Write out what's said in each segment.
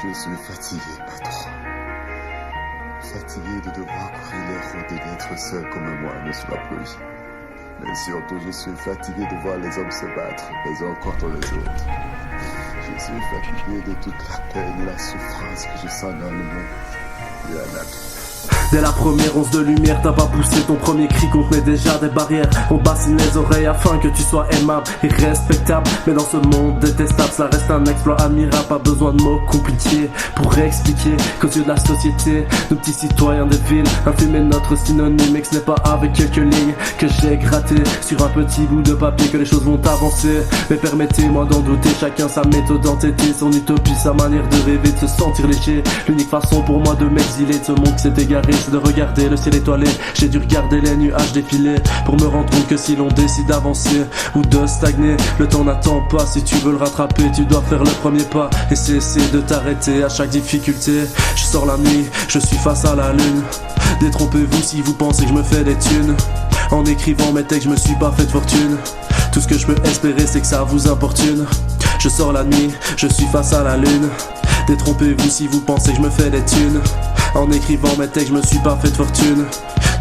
Je suis fatigué, patron. Fatigué de devoir courir les routes et d'être seul comme moi ne soit plus. Mais surtout, je suis fatigué de voir les hommes se battre les uns contre les autres. Je suis fatigué de toute la peine et la souffrance que je sens dans le monde. Il y en a trop. Dès la première once de lumière, t'as pas poussé ton premier cri, qu'on te met déjà des barrières. On bassine les oreilles afin que tu sois aimable et respectable. Mais dans ce monde détestable, ça reste un exploit admirable. Pas besoin de mots compliqués pour expliquer qu'aux yeux de la société, nos petits citoyens des villes, un film est notre synonyme. Et que ce n'est pas avec quelques lignes que j'ai gratté sur un petit bout de papier que les choses vont avancer. Mais permettez-moi d'en douter, chacun sa méthode d'entêter, son utopie, sa manière de rêver, de se sentir léger. L'unique façon pour moi de m'exiler de ce monde qui s'est égaré, c'est de regarder le ciel étoilé. J'ai dû regarder les nuages défiler pour me rendre compte que si l'on décide d'avancer ou de stagner, le temps n'attend pas. Si tu veux le rattraper, tu dois faire le premier pas et cesser de t'arrêter à chaque difficulté. Je sors la nuit, je suis face à la lune. Détrompez-vous si vous pensez que je me fais des thunes. En écrivant mes textes, je me suis pas fait de fortune. Tout ce que je peux espérer, c'est que ça vous importune. Je sors la nuit, je suis face à la lune. Détrompez-vous si vous pensez que je me fais des thunes. En écrivant mes textes, je me suis pas fait de fortune.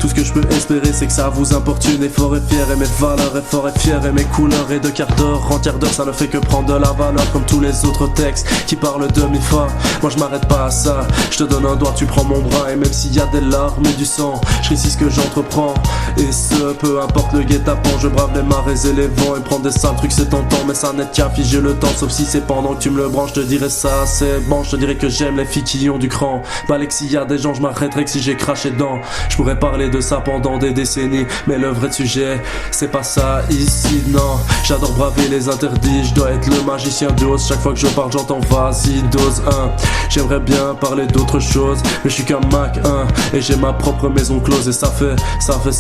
Tout ce que je peux espérer, c'est que ça vous importune. Et fort et fier, et mes valeurs, et fort et fier, et mes couleurs. Et de quart d'heure en quart d'heure, ça ne fait que prendre de la valeur. Comme tous les autres textes qui parlent de mes fins. Moi je m'arrête pas à ça, je te donne un doigt, tu prends mon bras. Et même s'il y a des larmes et du sang, je réussis ce que j'entreprends. Et ce, peu importe le guet-apens, je brave les marées et les vents. Et prendre des sales trucs c'est tentant, mais ça n'aide qu'à figer le temps. Sauf si c'est pendant que tu me le branches, je te dirais ça, c'est bon. Je te dirais que j'aime les filles qui ont du cran. Balai que s'il y a des gens, je m'arrêterai que si j'ai craché dedans. Je pourrais parler de ça pendant des décennies, mais le vrai sujet, c'est pas ça ici, non. J'adore braver les interdits, je dois être le magicien d'os. Chaque fois que je parle, j'entends vas-y, dose 1. J'aimerais bien parler d'autre chose, mais je suis qu'un Mac 1. Et j'ai ma propre maison close, et ça fait 1. Ça fait 2.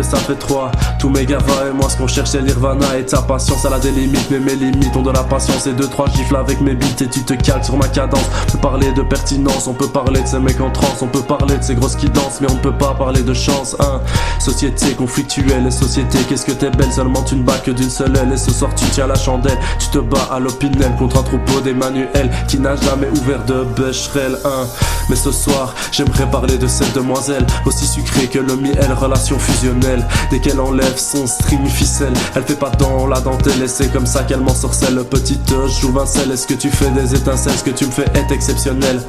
Ça fait 3. Tous mes gavas et moi, ce qu'on cherche, c'est Nirvana. Et ta patience, elle a des limites, mais mes limites ont de la patience. Et 2-3 gifles avec mes beats, et tu te cales sur ma cadence. On peut parler de pertinence, on peut parler de ces mecs en transe, on peut parler de ces grosses qui dansent, mais on ne peut pas parler de chance. Société conflictuelle et société, qu'est-ce que t'es belle, seulement tu ne bats que d'une seule aile. Et ce soir tu tiens la chandelle, tu te bats à l'Opinel contre un troupeau d'Emmanuel qui n'a jamais ouvert de Becherel. Mais ce soir j'aimerais parler de cette demoiselle, aussi sucrée que le miel, relation fusionnelle. Dès qu'elle enlève son string ficelle, elle fait pas dans la dentelle, et c'est comme ça qu'elle m'en sorcelle. Petite jouvencelle, est-ce que tu fais des étincelles? Ce que tu me fais est exceptionnel.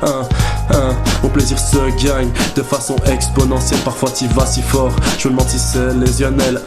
Mon plaisir se gagne de façon exponentielle. Parfois t'y vas si fort, je me demande si c'est lésionnel.